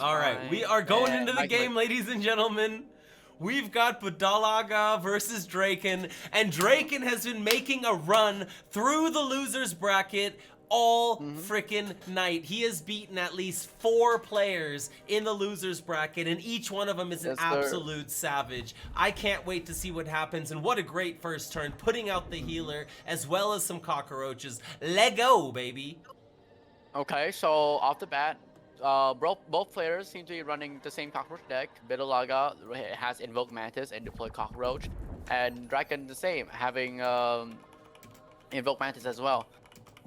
All right, we are going into the game, ladies and gentlemen. We've got Bedolaga versus Draken, and Draken has been making a run through the losers bracket all freaking night. He has beaten at least 4 players in the losers bracket, and each one of them is an absolute savage. I can't wait to see what happens, and what a great first turn, putting out the healer as well as some cockroaches. Let go, baby. Okay, so off the bat, both players seem to be running the same cockroach deck. Bedolaga has Invoke Mantis and deploy cockroach, and Draken the same, having Invoke Mantis as well.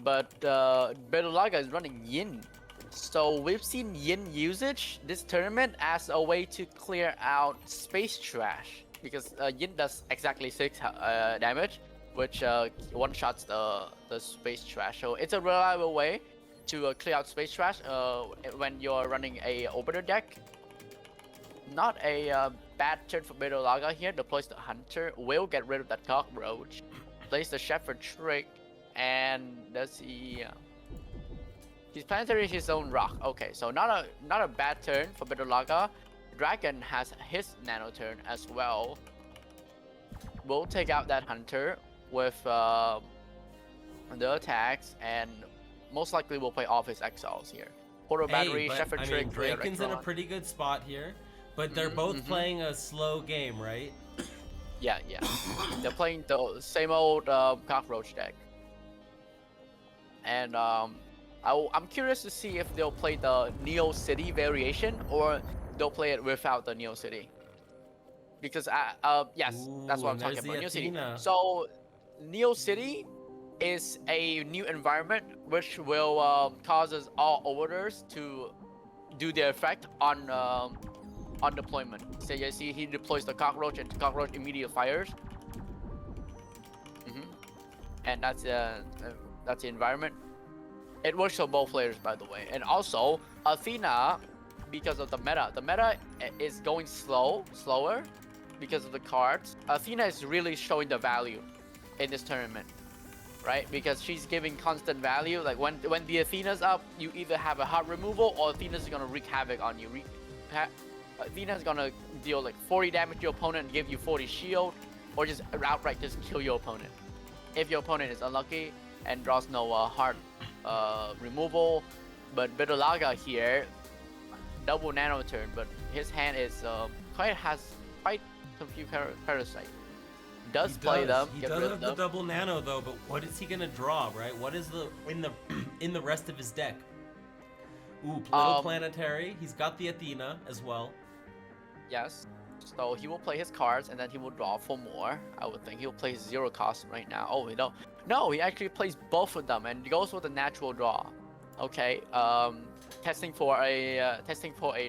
But Bedolaga is running Yin, so we've seen Yin usage this tournament as a way to clear out space trash, because Yin does exactly 6 damage, which one-shots the space trash. So it's a reliable way to clear out space trash when you're running a opener deck. Not a bad turn for Bedolaga here. Deploys the Hunter, will get rid of that cockroach, plays the Shepherd Trick, and does he? He's planetary his own rock. Okay, so not a bad turn for Bedolaga. Draken has his nano turn as well. We'll take out that Hunter with the attacks, and most likely we'll play off his exiles here. Portal Battery, Shepherd Trick. Draken's in a pretty good spot here, but they're both playing a slow game, right? Yeah. They're playing the same old cockroach deck. And I'm curious to see if they'll play the Neo City variation or they'll play it without the Neo City. Because yes, that's what I'm talking about. Neo City. So Neo City is a new environment which will causes all orders to do their effect on deployment. So you see he deploys the cockroach and the cockroach immediately fires. And that's the environment. It works for both players, by the way. And also Athena, because of the meta is going slower because of the cards. Athena is really showing the value in this tournament, right? Because she's giving constant value. Like when the Athena's up, you either have a heart removal or Athena's gonna wreak havoc on you. Athena's gonna deal like 40 damage to your opponent and give you 40 shield, or just outright just kill your opponent. If your opponent is unlucky and draws no heart removal. But Bedolaga here, double nano turn, but his hand is has quite a few parasite. Does play them. He does have the double nano though, but what is he gonna draw, right? What is in the rest of his deck? Ooh, little planetary. He's got the Athena as well. Yes. So he will play his cards and then he will draw 4 more. I would think he'll play 0 cost right now. Oh no, he actually plays both of them and goes with a natural draw. Okay. Testing for a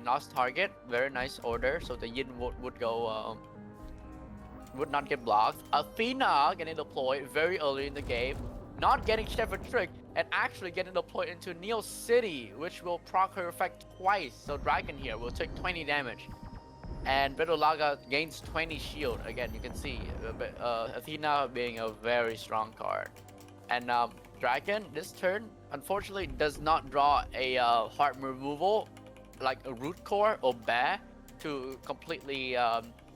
NOS target. Very nice order. So the Yin would go would not get blocked. Athena getting deployed very early in the game, not getting Shepherd Trick, and actually getting deployed into Neo City, which will proc her effect twice. So Draken here will take 20 damage, and Bedolaga gains 20 shield. Again, you can see Athena being a very strong card. And Draken this turn unfortunately does not draw a heart removal like a root core or bear to completely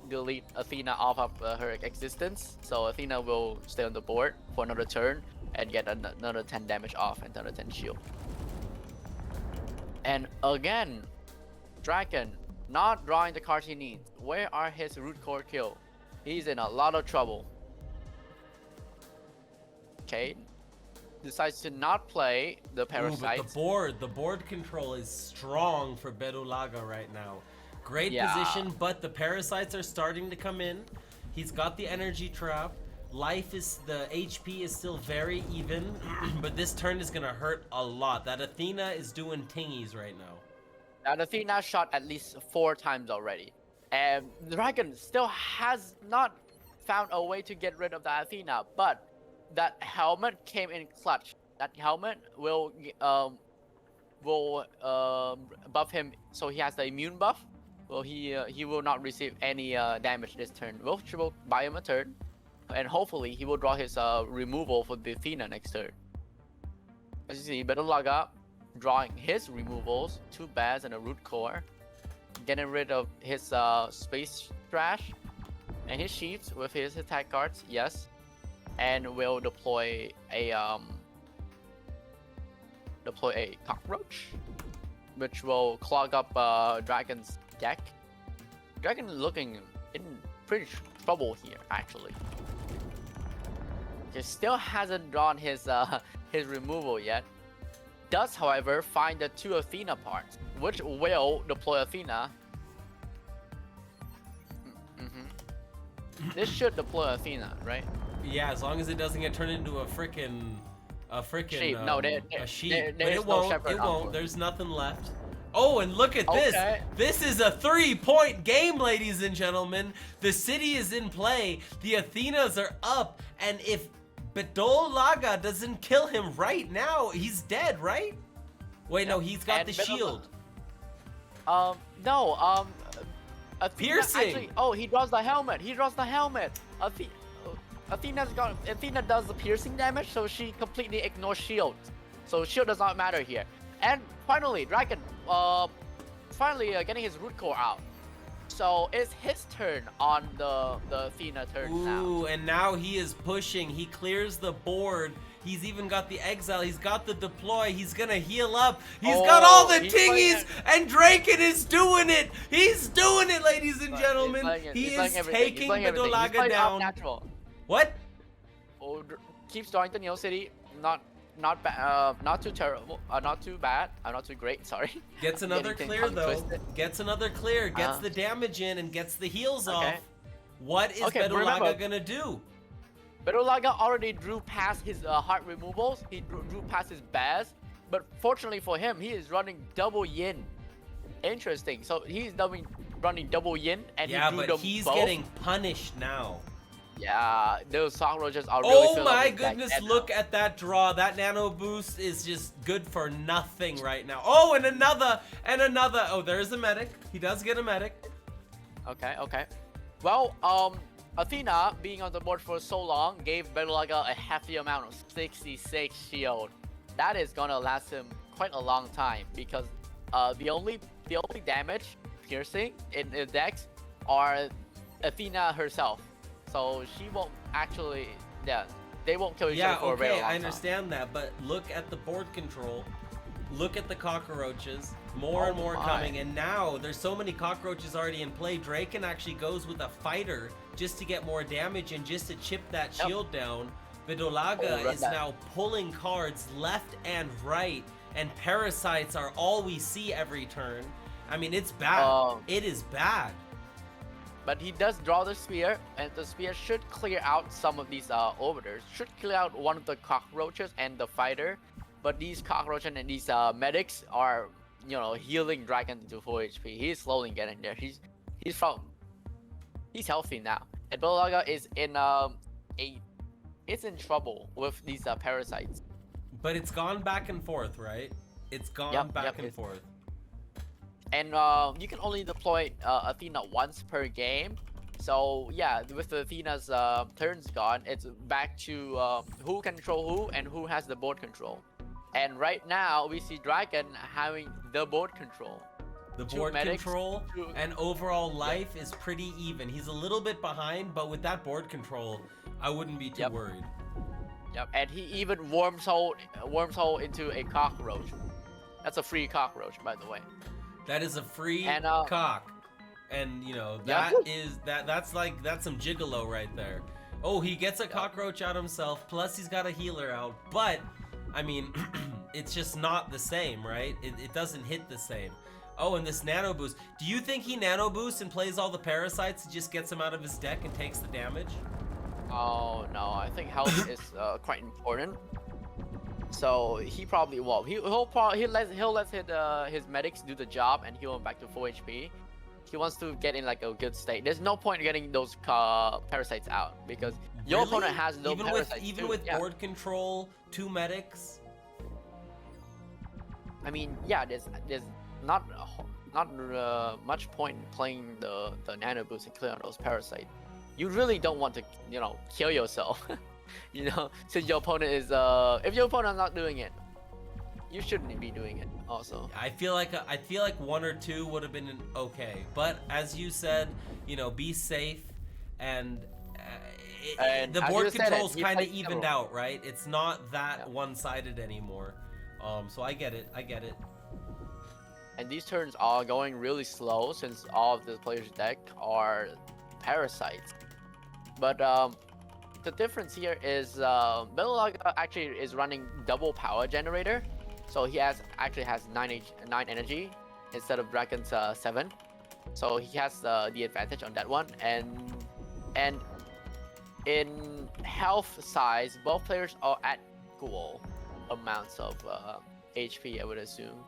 delete Athena off of her existence. So Athena will stay on the board for another turn and get another 10 damage off and another 10 shield. And again, Draken not drawing the cards he needs. Where are his root core kill? He's in a lot of trouble. Okay, decides to not play the parasites. Ooh, but the board control is strong for Bedolaga right now. Great position, but the parasites are starting to come in. He's got the energy trap. The HP is still very even, but this turn is gonna hurt a lot. That Athena is doing tingies right now. That Athena shot at least 4 times already. And Draken still has not found a way to get rid of the Athena, but that helmet came in clutch. That helmet will buff him, so he has the immune buff. Well, he will not receive any damage this turn. Which will buy him a turn, and hopefully he will draw his removal for the Athena next turn. As you see, Bedolaga drawing his removals, 2 bats and a root core. getting rid of his space trash and his sheets with his attack cards, yes, and will deploy a cockroach, which will clog up Draken's deck. Draken looking in pretty trouble here, actually. He still hasn't drawn his his removal yet. Does, however, find the 2 Athena parts, which will deploy Athena. This should deploy Athena, right? Yeah, as long as it doesn't get turned into a freaking sheep. No, a sheep. But there's it no won't. shepherd It on won't. board. There's nothing left. Oh, and look at this. Okay. This is a 3-point game, ladies and gentlemen. The city is in play. The Athenas are up. And if Bedolaga doesn't kill him right now, he's dead, right? Wait, no, he's got And the shield. No, Athena Piercing. actually, oh, he draws the helmet. He draws the helmet. Athena does the piercing damage, so she completely ignores shield. So shield does not matter here. And finally, Draken, finally getting his root core out. So it's his turn on the Athena turn now. Ooh, and now he is pushing. He clears the board. He's even got the exile. He's got the deploy. He's gonna heal up. He's got all the he's tingies, and Draken is doing it. He's doing it, ladies and gentlemen. He is taking Bedolaga down. Natural. What? Oh, keeps drawing the Neo City. Not too terrible. Not too bad. Not too great. Sorry. Gets another Anything clear tongue though. twisted. Gets another clear. Gets the damage in and gets the heals Okay. off. What is Okay, Bedolaga remember- gonna do? Bedolaga already drew past his heart removals. He drew past his Baz, but fortunately for him, he is running double yin. Interesting. So he's running double yin, and Yeah, he drew but them he's both. getting punished now. Yeah, those cockroaches are really. Oh filling up my his deck goodness, and look at that draw. That nano boost is just good for nothing right now. Oh, and another. Oh, there's a medic. He does get a medic. Okay. Well, Athena being on the board for so long gave Bedolaga a hefty amount of 66 shield. That is gonna last him quite a long time because the only damage piercing in the decks are Athena herself. So she won't actually, they won't kill each other for a very long I time. understand that, but look at the board control. Look at the cockroaches. More Oh and more my. coming, and now there's so many cockroaches already in play. Draken actually goes with a fighter just to get more damage and just to chip that Yep. shield down. Bedolaga Oh, is that- now pulling cards left and right, and parasites are all we see every turn. I mean, it's bad. It is bad. But he does draw the spear, and the spear should clear out some of these orbiters. Should clear out one of the cockroaches and the fighter. But these cockroaches and these medics are, healing Draken to full HP. He's slowly getting there. He's healthy now. And Bedolaga is in it's in trouble with these parasites. But it's gone back and forth, right? It's gone Yep, back yep, and it's- forth. And you can only deploy Athena once per game. So yeah, with the Athena's turns gone, it's back to who control who and who has the board control. And right now we see Draken having the board control. The Two board medics, control two- and overall life is pretty even. He's a little bit behind, but with that board control, I wouldn't be too Yep. worried. Yep, and he even wormhole into a cockroach. That's a free cockroach, by the way. That is a free And, cock. And Yeah. that's some gigolo right there. Oh, he gets a cockroach out himself, plus he's got a healer out. But I mean, it's just not the same, right? It doesn't hit the same. Oh, and this nano boost. Do you think he nano boosts and plays all the parasites and just gets him out of his deck and takes the damage? Oh no, I think health is quite important. So he probably won't. He'll let his medics do the job and heal him back to full HP. He wants to get in like a good state. There's no point in getting those parasites out because your Really? opponent has no even parasites. with too. Yeah. board control, 2 medics. I mean, yeah, there's not much point in playing the nano boost and clear on those parasites. You really don't want to kill yourself. Since your opponent is if your opponent is not doing it, you shouldn't be doing it. Also, I feel like 1 or 2 would have been okay, but as you said, you know, be safe, and And the as board you said it, control's he kind of played evened several. out, right? It's not that Yeah. one-sided anymore. So I get it. And these turns are going really slow since all of the players' deck are parasites. But the difference here is Bedolaga actually is running double power generator, so he actually has 9 energy instead of Draken's 7. So he has the advantage on that one, and in health size, both players are at equal amounts of HP, I would assume.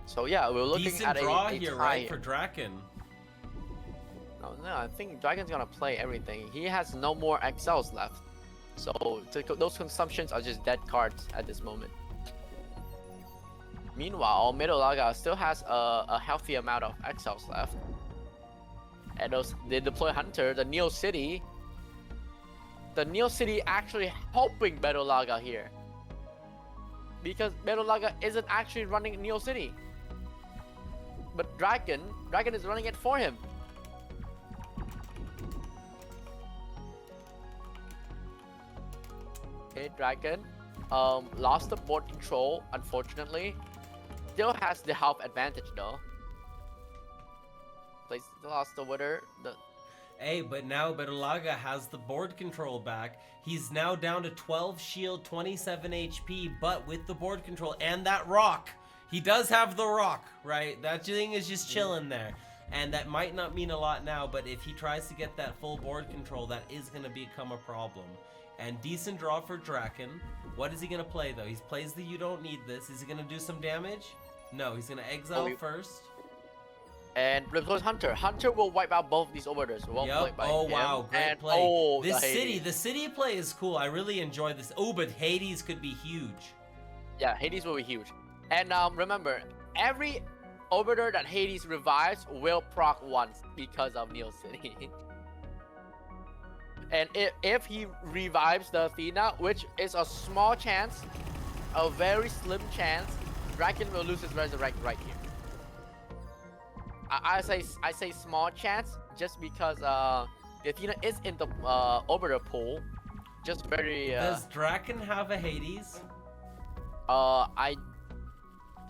So yeah, we're looking Decent at draw a here, tie right, here. for Draken. No, I think Draken's gonna play everything. He has no more XLs left, so those consumptions are just dead cards at this moment. Meanwhile, Bedolaga still has a healthy amount of XLs left. And they deploy Hunter, the Neo City. The Neo City actually helping Bedolaga here, because Bedolaga isn't actually running Neo City, but Draken is running it for him. Okay, Draken lost the board control, unfortunately. Still has the health advantage though. Lost the winner. Hey, but now Bedolaga has the board control back. He's now down to 12 shield, 27 HP, but with the board control and that rock. He does have the rock, right? That thing is just chilling there. And that might not mean a lot now, but if he tries to get that full board control, that is going to become a problem. And decent draw for Draken. What is he going to play, though? He plays the you don't need this. Is he going to do some damage? No, he's going to exile first. And deploys Hunter. Hunter will wipe out both of these overlords. Yep. Oh, wow. Great play. Oh, the city play is cool. I really enjoy this. Oh, but Hades could be huge. Yeah, Hades will be huge. And remember, every overlord that Hades revives will proc once because of Neo City. And if he revives the Athena, which is a small chance, a very slim chance, Draken will lose his resurrect right here. I say small chance just because the Athena is in the overlord pool. Just very. Does Draken have a Hades? I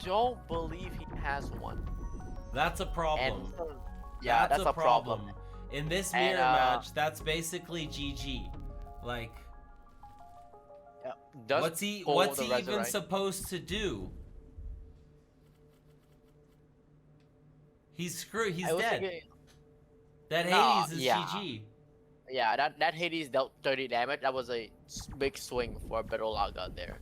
don't believe he has one. That's a problem. And, yeah, that's a problem. In this mirror match, that's basically GG. Like, what's he even supposed to do? He's screwed. He's dead. That Hades is GG. Yeah, that Hades dealt 30 damage. That was a big swing for Bedolaga there.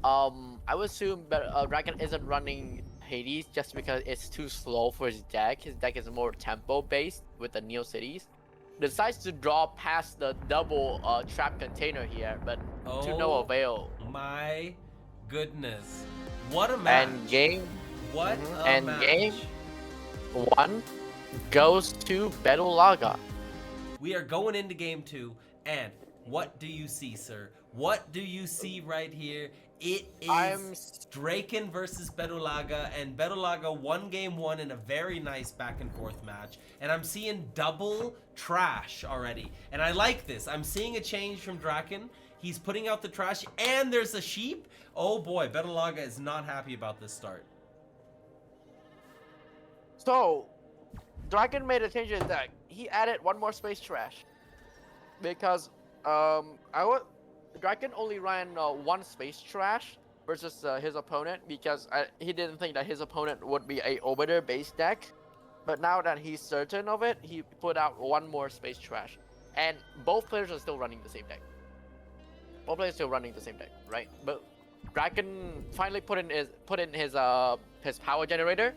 I would assume Draken isn't running Hades just because it's too slow for his deck. His deck is more tempo based with the Neo Cities. Decides to draw past the double trap container here, but to no avail. My goodness, what a match! And game, what a match. Game 1 goes to Bedolaga. We are going into game 2, and what do you see, sir? What do you see right here? It is Draken versus Bedolaga, and Bedolaga won game 1 in a very nice back and forth match. And I'm seeing double trash already. And I like this. I'm seeing a change from Draken. He's putting out the trash, and there's a sheep. Oh boy, Bedolaga is not happy about this start. So, Draken made a change in his deck. He added one more space trash. Because, Draken only ran one space trash versus his opponent because he didn't think that his opponent would be a Obiter based deck. But now that he's certain of it, he put out one more space trash. And both players are still running the same deck. Both players are still running the same deck, right? But Draken finally put in his power generator.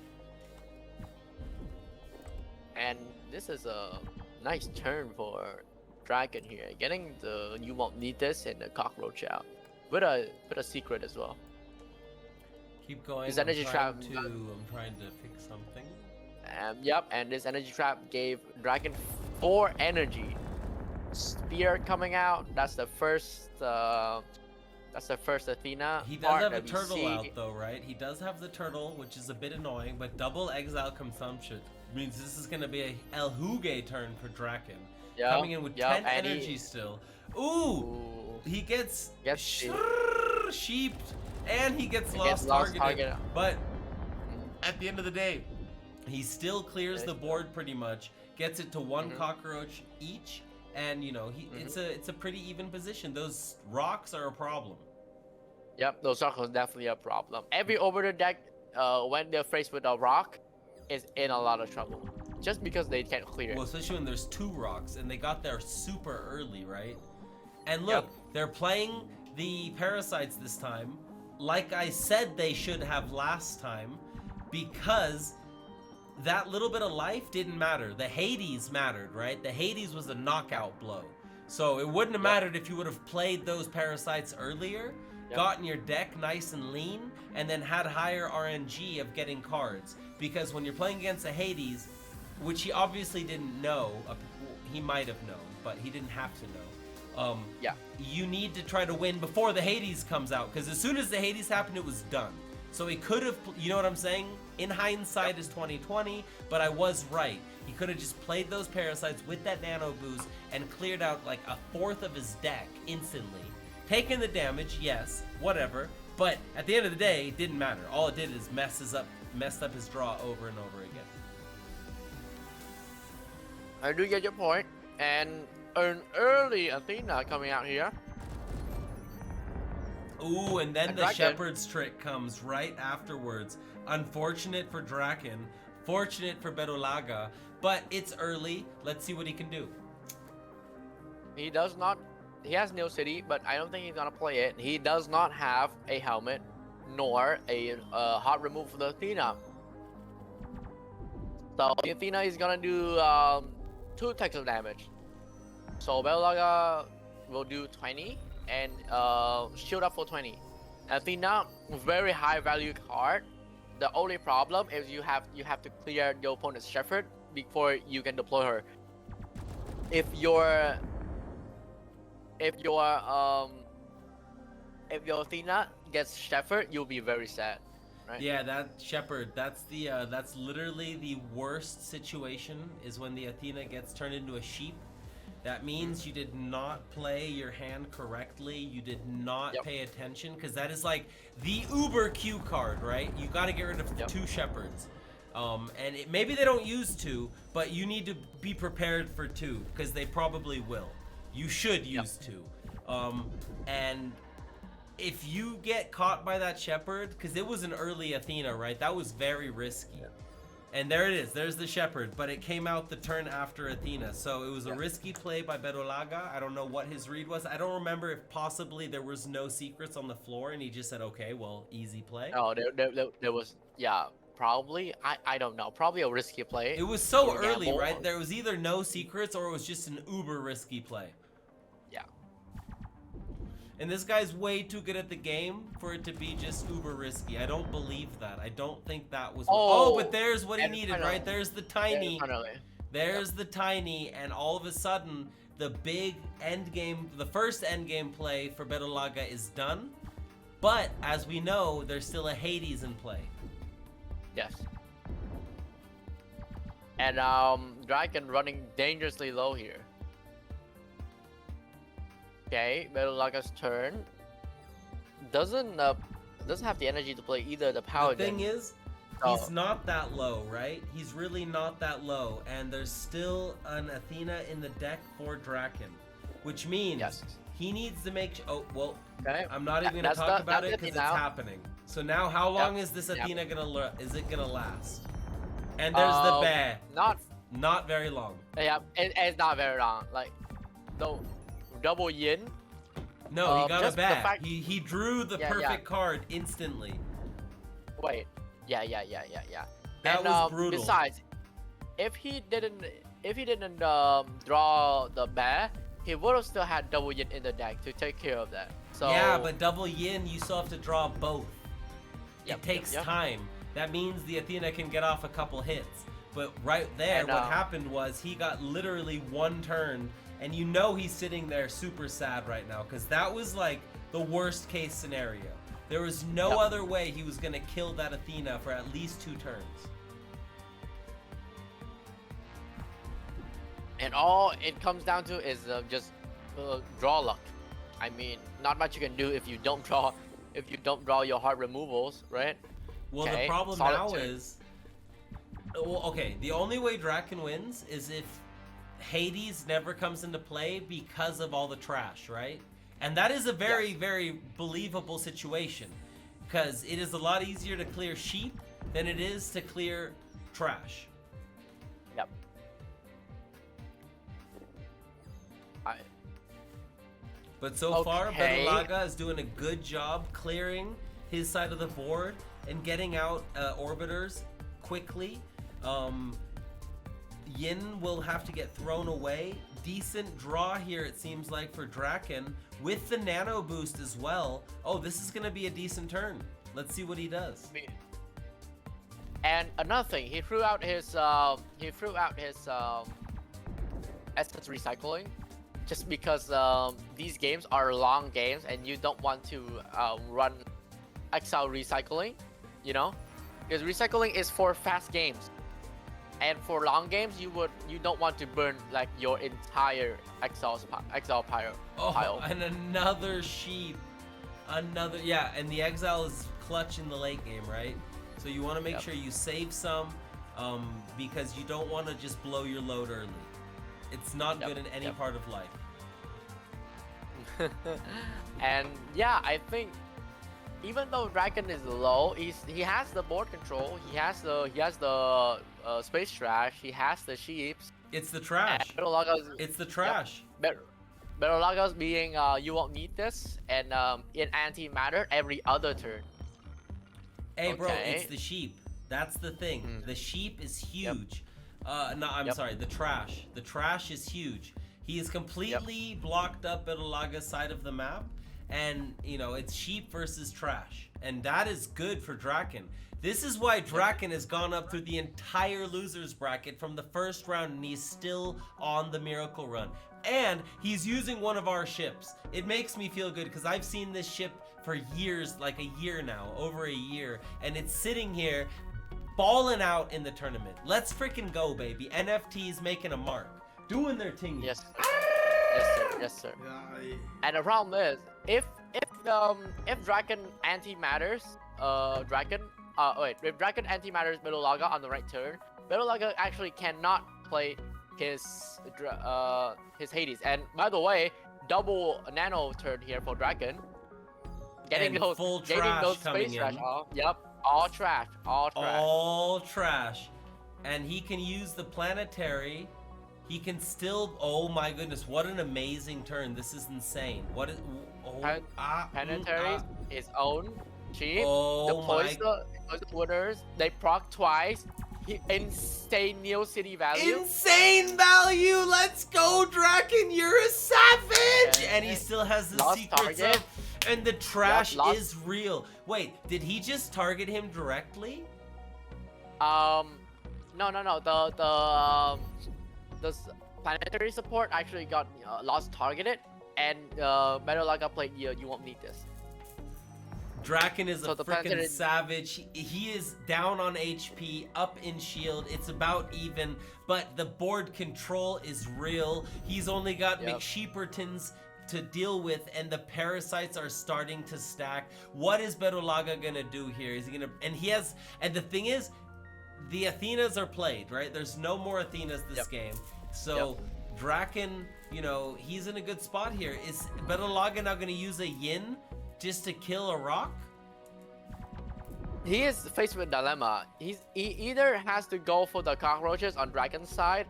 And this is a nice turn for Draken here, getting the you won't need this and the cockroach out with a secret as well. Keep going. His energy trap. I'm trying to fix something. Yep, and this energy trap gave Draken 4 energy. Spear coming out. That's the first That's the first Athena. He does part have a that we turtle see. out though, right? He does have the turtle, which is a bit annoying, but double exile consumption means this is gonna be a El Huge turn for Draken. Yeah, Coming in with yeah, 10 and energy still. Ooh! Ooh. He gets Gets sheeped, and he gets He lost gets lost targeted. target. But at the end of the day, he still clears the board pretty much, gets it to one cockroach each, and you know it's a pretty even position. Those rocks are a problem. Yep, those rocks are definitely a problem. Every over the deck, when they're faced with a rock, is in a lot of trouble. Just because they can't clear it. Well, especially when there's two rocks and they got there super early, right? And look, they're playing the parasites this time, like I said they should have last time, because that little bit of life didn't matter. The Hades mattered, right? The Hades was a knockout blow. So it wouldn't have mattered if you would have played those parasites earlier, gotten your deck nice and lean, and then had higher RNG of getting cards. Because when you're playing against a Hades, which he obviously didn't know, he might have known, but he didn't have to know. You need to try to win before the Hades comes out, because as soon as the Hades happened, it was done. So he could have, you know what I'm saying? In hindsight is 2020, but I was right. He could have just played those parasites with that nano boost and cleared out like a fourth of his deck instantly. Taking the damage, yes, whatever, but at the end of the day, it didn't matter. All it did is messed up his draw over and over again. I do get your point, and an early Athena coming out here. Ooh, and then And the Draken. Shepherd's trick comes right afterwards. Unfortunate for Draken, fortunate for Bedolaga, but it's early. Let's see what he can do. He does not. He has Neo City, but I don't think he's gonna play it. He does not have a helmet, nor a hot remove for the Athena. So the Athena is gonna do 2 attacks of damage. So Bedolaga will do 20 and shield up for 20. Athena, very high value card. The only problem is you have to clear your opponent's Shepherd before you can deploy her. If your Athena gets Shepherd, you'll be very sad, right? Yeah, that Shepherd, that's literally the worst situation, is when the Athena gets turned into a sheep. That means you did not play your hand correctly. You did not pay attention, because that is like the uber Q card, right? You got to get rid of 2 Shepherds. And maybe they don't use 2, but you need to be prepared for 2, because they probably will. You should use 2. And if you get caught by that Shepherd, because it was an early Athena, right? That was very risky. And there it is. There's the Shepherd, but it came out the turn after Athena. So it was a risky play by Bedolaga. I don't know what his read was. I don't remember if possibly there was no secrets on the floor and he just said, okay, well, easy play. Oh, there was, probably. I don't know. Probably a risky play. It was so early, right? There was either no secrets or it was just an uber risky play. Yeah. And this guy's way too good at the game for it to be just uber risky. I don't believe that. I don't think that was... but there's what he needed, right? There's the tiny. There's the tiny, and all of a sudden, the big end game, the first end game play for Bedolaga is done. But, as we know, there's still a Hades in play. Yes. And Draken running dangerously low here. Okay, Bedolaga's turn. Doesn't have the energy to play either the Paladin. The thing is, he's not that low, right? He's really not that low, and there's still an Athena in the deck for Draken, which means he needs to make. I'm not even gonna talk about it because it's happening. So now, how long is this Athena gonna last? And there's the bear. Not very long. Yeah, it's not very long. Like, no. Double yin. No, he got a bat. He drew the perfect card instantly. Wait. Yeah. That was brutal. Besides, if he didn't draw the bat, he would have still had double yin in the deck to take care of that. So yeah, but double yin, you still have to draw both. It takes time. That means the Athena can get off a couple hits. But right there, what happened was he got literally 1 turn. And you know he's sitting there super sad right now, because that was like the worst case scenario. There was no Yep. other way he was gonna kill that Athena for at least 2 turns. And all it comes down to is just draw luck. I mean, not much you can do if you don't draw your hard removals, right? Well, Okay, the problem solid now turn. is, well, okay, the only way Draken wins is if Hades never comes into play because of all the trash, right? And that is a very, Yes. very believable situation, because it is a lot easier to clear sheep than it is to clear trash. Yep. But so far, Okay. Bedolaga is doing a good job clearing his side of the board and getting out orbiters quickly. Yin will have to get thrown away. Decent draw here, it seems like, for Draken with the nano boost as well. Oh, this is going to be a decent turn. Let's see what he does. And another thing, he threw out his essence recycling, just because these games are long games and you don't want to run exile recycling, you know, because recycling is for fast games, and for long games you don't want to burn like your entire exile pile. Oh, and another sheep. Yeah, and the exile is clutch in the late game, right? So you want to make Yep. sure you save some, because you don't want to just blow your load early. It's not Yep, good in any yep. part of life. And yeah, I think even though Draken is low, he has the board control, he has the space trash, he has the sheeps. It's the trash. And Bedolaga's, It's the trash. Bedolaga's being you won't need this, and in antimatter every other turn. Hey, bro, Okay. it's the sheep. That's the thing. Mm. The sheep is huge. No, I'm Yep. sorry. The trash. The trash is huge. He is completely blocked up Bedolaga's side of the map, and you know it's sheep versus trash, and that is good for Draken. This is why Draken has gone up through the entire losers bracket from the first round, and he's still on the miracle run. And he's using one of our ships. It makes me feel good because I've seen this ship for years, like a year now, over a year, and it's sitting here balling out in the tournament. Let's freaking go, baby. NFT's making a mark, doing their thing. Yes. Yes, sir. And the problem is, if Draken anti-matters, if Draken anti-matters Bedolaga on the right turn, Bedolaga actually cannot play his Hades. And by the way, double nano turn here for Draken. Getting And those full getting trash those coming space trash in. off. Yep, all trash. All trash. And he can use the planetary. He can still, oh my goodness, what an amazing turn. This is insane. What is, Planetary is own cheap. Oh Deploys the winners. They proc twice. Insane Neo City value. insane value. Let's go, Draken. You're a savage. Okay. And he still has the Lost secrets target. of, and the trash Lost- is real. Wait, did he just target him directly? No. The planetary support actually got lost targeted, and Bedolaga played you won't need this. Draken is So a the freaking planetary- savage. He is down on HP, up in shield. It's about even, but the board control is real. He's only got Yep. McSheepertons to deal with, and the parasites are starting to stack. What is Bedolaga gonna do here? Is he gonna? And he has. And the thing is, the Athenas are played, right? There's no more Athenas this Yep. game. So Draken, you know, he's in a good spot here. Is Bedolaga now gonna use a Yin just to kill a rock? He is faced with a dilemma. He either has to go for the cockroaches on Dragon's side,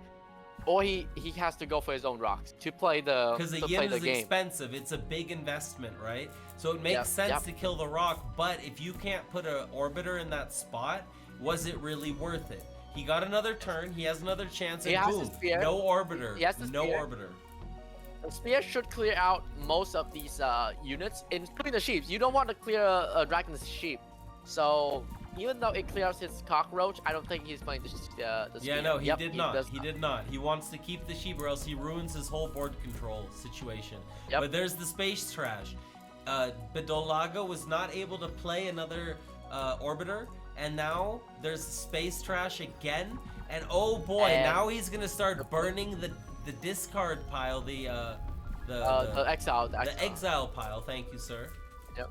or he has to go for his own rocks to play the Because the to yin play the is game. expensive. It's a big investment, right? So it makes Yep, sense yep. to kill the rock, but if you can't put an orbiter in that spot, was it really worth it? He got another turn. He has another chance, He and has boom, his spear. no orbiter. He has his no spear. orbiter. The spear should clear out most of these units, including the sheep. You don't want to clear a Dragon's sheep. So even though it clears his cockroach, I don't think he's playing the spear. Yeah, no, he Yep, did not. does He did not. He wants to keep the sheep, or else he ruins his whole board control situation. Yep. But there's the space trash. Bedolaga was not able to play another orbiter, and now there's space trash again. And oh boy, And now he's gonna start burning the discard pile, the exile. the exile pile. Thank you, sir. Yep.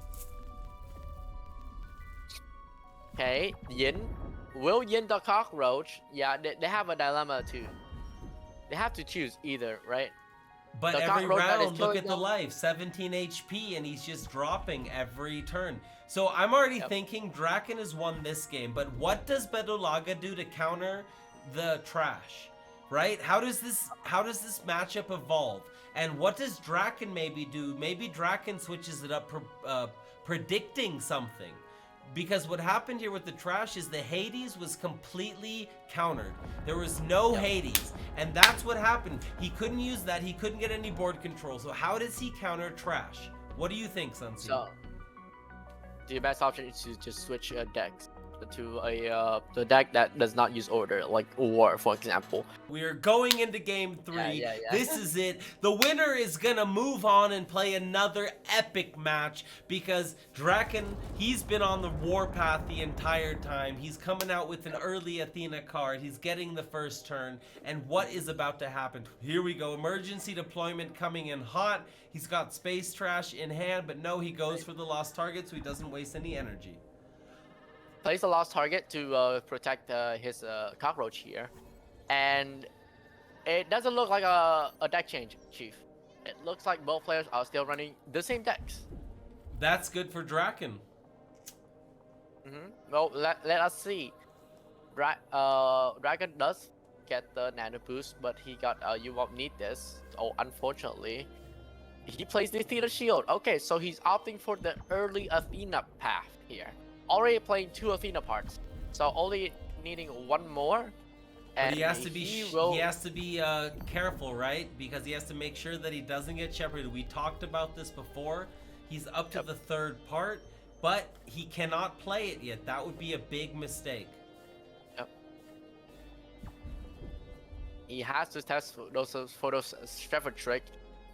Okay, Yin. Will Yin the cockroach? Yeah, they have a dilemma too. They have to choose either, right? But The every cockroach that is round, look killing at the them. life, 17 HP, and he's just dropping every turn. So I'm already thinking Draken has won this game, but what does Bedolaga do to counter the trash, right? How does this matchup evolve? And what does Draken maybe do? Maybe Draken switches it up, predicting something. Because what happened here with the trash is the Hades was completely countered. There was no Hades. And that's what happened. He couldn't use that. He couldn't get any board control. So how does he counter trash? What do you think, Sunsi? So, the best option is to just switch decks to the deck that does not use order, like War, for example. We are going into game 3. Yeah. This is it. The winner is gonna move on and play another epic match because Draken, he's been on the warpath the entire time. He's coming out with an early Athena card. He's getting the first turn. And what is about to happen? Here we go. Emergency deployment coming in hot. He's got space trash in hand, but no, he goes for the lost target so he doesn't waste any energy. Plays the lost target to protect his cockroach here, and it doesn't look like a deck change, Chief. It looks like both players are still running the same decks. That's good for Draken. Well, let us see. Dragon does get the nano boost, but he got you won't need this. Oh, unfortunately, he plays the Athena shield. Okay, so he's opting for the early Athena path here. Already playing 2 Athena parts, so only needing 1 more. And but he has to be careful, right? Because he has to make sure that he doesn't get shepherded. We talked about this before. He's up to the 3rd part, but he cannot play it yet. That would be a big mistake. Yep. He has to test those Shepherd trick,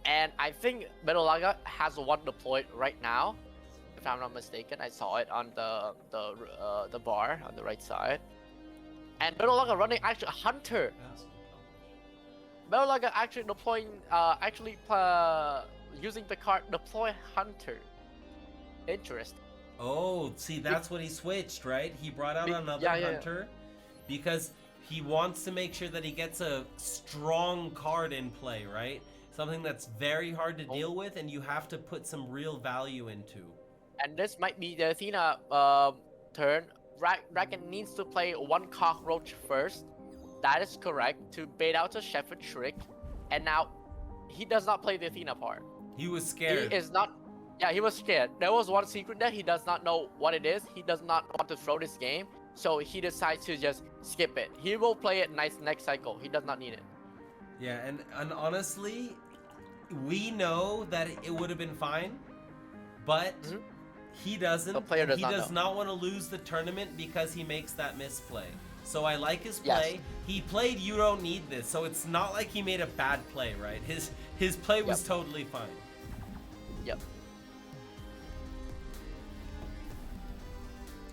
and I think Bedolaga has one deployed right now. If I'm not mistaken, I saw it on the bar on the right side. And Bedolaga running actually a Hunter. Bedolaga actually deploying, using the card deploy Hunter. Interesting. Oh, see, that's what he switched, right? He brought out another Hunter because he wants to make sure that he gets a strong card in play, right? Something that's very hard to deal with and you have to put some real value into. And this might be the Athena turn. Draken needs to play 1 cockroach first. That is correct, to bait out a Shepherd trick. And now, he does not play the Athena part. He was scared. He is not... Yeah, he was scared. There was one secret that he does not know what it is. He does not want to throw this game. So he decides to just skip it. He will play it next cycle. He does not need it. Yeah, and honestly, we know that it would have been fine. But... he doesn't. The player does he not does know. not want to lose the tournament because he makes that misplay. So I like his play. Yes. He played "You Don't Need This," so it's not like he made a bad play, right? His play was totally fine. Yep.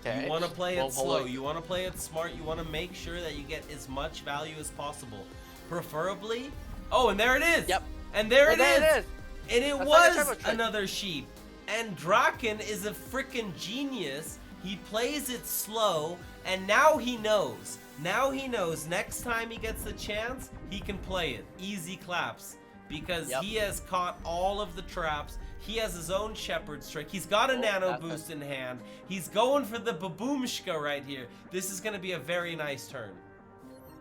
Okay. You want to play it slow. You want to play it smart. You want to make sure that you get as much value as possible, preferably. Oh, and there it is. Yep. And there it is. And it was like another sheep. And Draken is a freaking genius. He plays it slow, and now he knows. Now he knows next time he gets the chance, he can play it. Easy claps. Because he has caught all of the traps. He has his own Shepherd's trick. He's got a nano boost in hand. He's going for the baboomshka right here. This is going to be a very nice turn.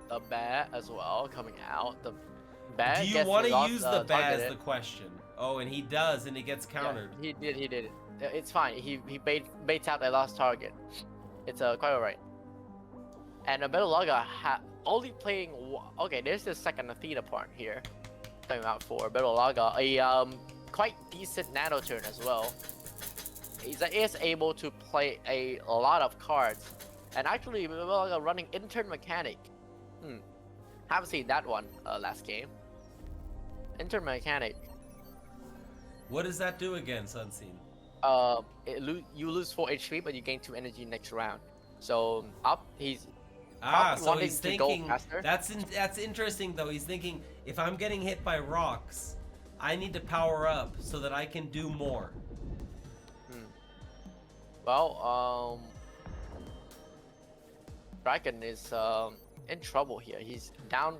The bat as well coming out. The bat. Do you want to use the bat as the question? Oh, and he does, and he gets countered. Yeah, he did it. It's fine. He baits out a lost target. It's quite alright. And Bedolaga only playing. Okay, there's the second Athena part here. Coming out for Bedolaga, a quite decent nano turn as well. He is able to play a lot of cards, and actually Bedolaga running intern mechanic. Haven't seen that one last game. Intern mechanic. What does that do again, Sunseed? you lose 4 HP, but you gain 2 energy next round. So up, he's Ah, probably so wanting he's to go thinking, faster. that's interesting though. He's thinking, if I'm getting hit by rocks, I need to power up so that I can do more. Well, Draken is in trouble here. He's down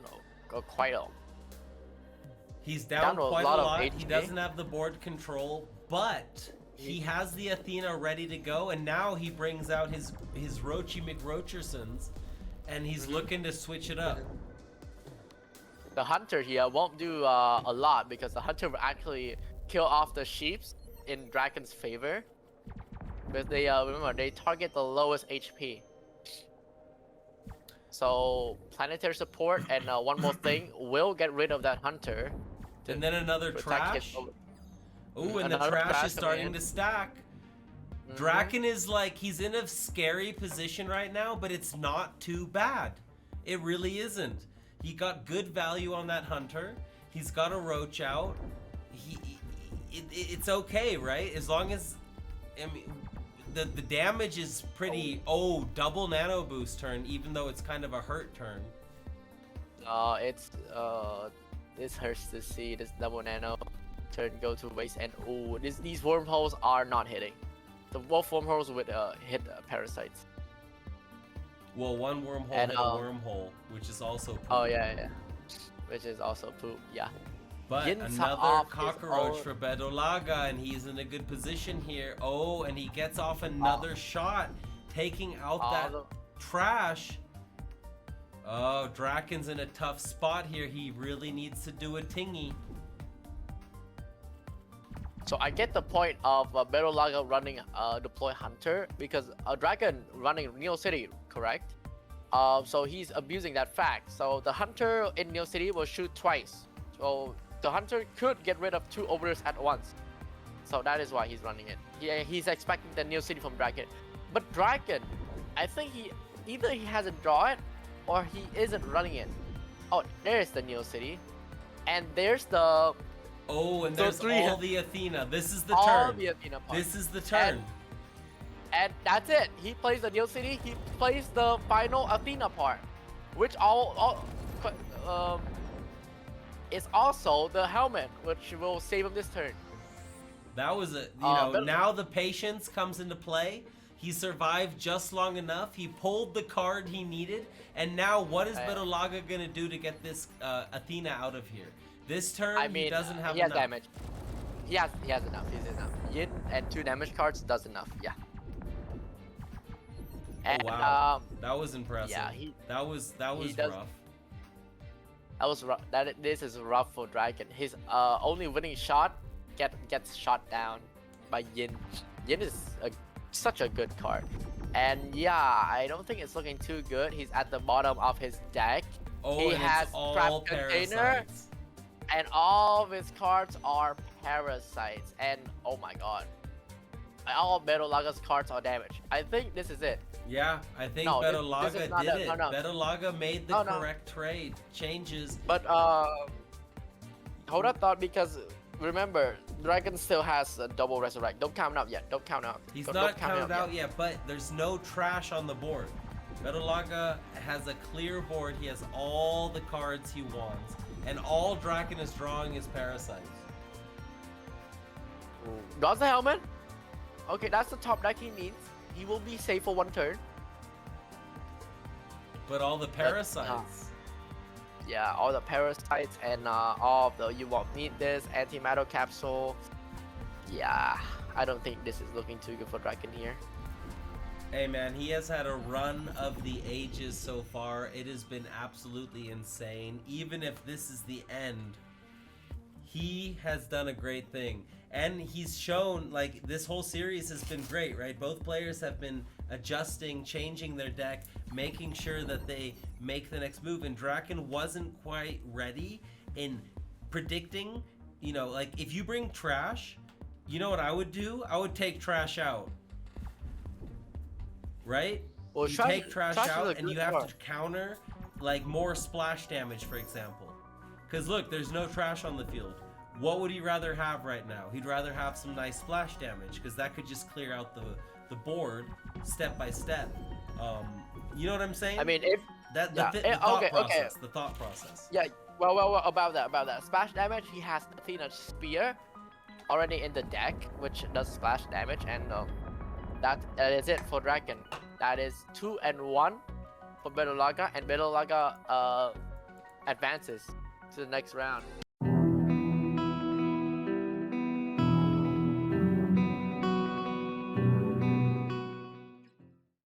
quite a. He's down Down a quite lot a of lot. He HP. doesn't have the board control, but he has the Athena ready to go, and now he brings out his Roachy McRoachersons, and he's looking to switch it up. The hunter here won't do a lot because the hunter will actually kill off the sheeps in Draken's favor. But they remember they target the lowest HP. So planetary support and one more thing will get rid of that hunter. to And then another protect his trash. over- Ooh, and the Another trash trash is starting coming to in. stack. Mhm. Draken is like, he's in a scary position right now, but it's not too bad. It really isn't. He got good value on that hunter. He's got a roach out. It's okay, right? As long as, I mean, the damage is pretty. Oh, double nano boost turn, even though it's kind of a hurt turn. This hurts to see this double nano turn go to waste, and these wormholes are not hitting. The wolf wormholes would hit parasites. Well, one wormhole And, hit a wormhole, which is also poop. Oh yeah, which is also poop. Yeah. But Yin's another off his cockroach own- for Bedolaga, and he's in a good position here. Oh, and he gets off another shot, taking out that trash. Oh, Draken's in a tough spot here. He really needs to do a tingy. So I get the point of Bedolaga running deploy hunter because Draken running Neo City, correct? So he's abusing that fact. So the hunter in Neo City will shoot twice. So the hunter could get rid of 2 overlords at once. So that is why he's running it. He's expecting the Neo City from Draken. But Draken, I think either he hasn't drawn it or he isn't running it. Oh, there's the Neo City. And there's the Oh, and So there's three- all the Athena. This is the all turn. the Athena part. This is the turn. And that's it. He plays the Neo City. He plays the final Athena part, which is also the helmet, which will save him this turn. That was a, but- now the patience comes into play. He survived just long enough. He pulled the card he needed. And now what is Bedolaga going to do to get this Athena out of here? This turn, I mean, he doesn't have he has enough. damage. He has enough. He's enough. Yin and 2 damage cards does enough. Yeah. And, Oh, wow. That was impressive. yeah, that was does- rough. that was rough. This is rough for Draken. His only winning shot gets shot down by Yin. Yin is such a good card. And yeah, I don't think it's looking too good. He's at the bottom of his deck. Oh, he and has it's all Trap Container. parasites. And all of his cards are parasites. And oh my god. All Bedolaga's cards are damaged. I think this is it. Yeah, I think No, this Bedolaga is not did it. it. No, no. Bedolaga made the correct trade. Changes. But hold that thought because remember, Draken still has a double resurrect. Don't count out yet. Don't count out. He's Don't not count counted out yet, but there's no trash on the board. Bedolaga has a clear board. He has all the cards he wants. And all Draken is drawing is parasites. Draws the helmet. Okay, that's the top deck he needs. He will be safe for 1 turn. But all the parasites. Yeah, all the parasites and all of the you won't need this antimatter capsule. Yeah, I don't think this is looking too good for Draken here. Hey man, he has had a run of the ages so far. It has been absolutely insane. Even if this is the end, he has done a great thing. And he's shown, like, this whole series has been great, right? Both players have been adjusting, changing their deck, making sure that they make the next move. And Draken wasn't quite ready in predicting, like, if you bring trash, you know what I would do? I would take trash out. Right? Well, you trash- take trash trash is out a and good you have card. to counter, like, more splash damage, for example. Because look, there's no trash on the field. what would he rather have right now? He'd rather have some nice splash damage, because that could just clear out the board step by step. You know what I'm saying? I mean, if the thought process. Yeah, well, about that splash damage, he has Athena Spear already in the deck, which does splash damage, and that is it for Draken. That is 2 and 1 for Bedolaga, and Bedolaga advances to the next round.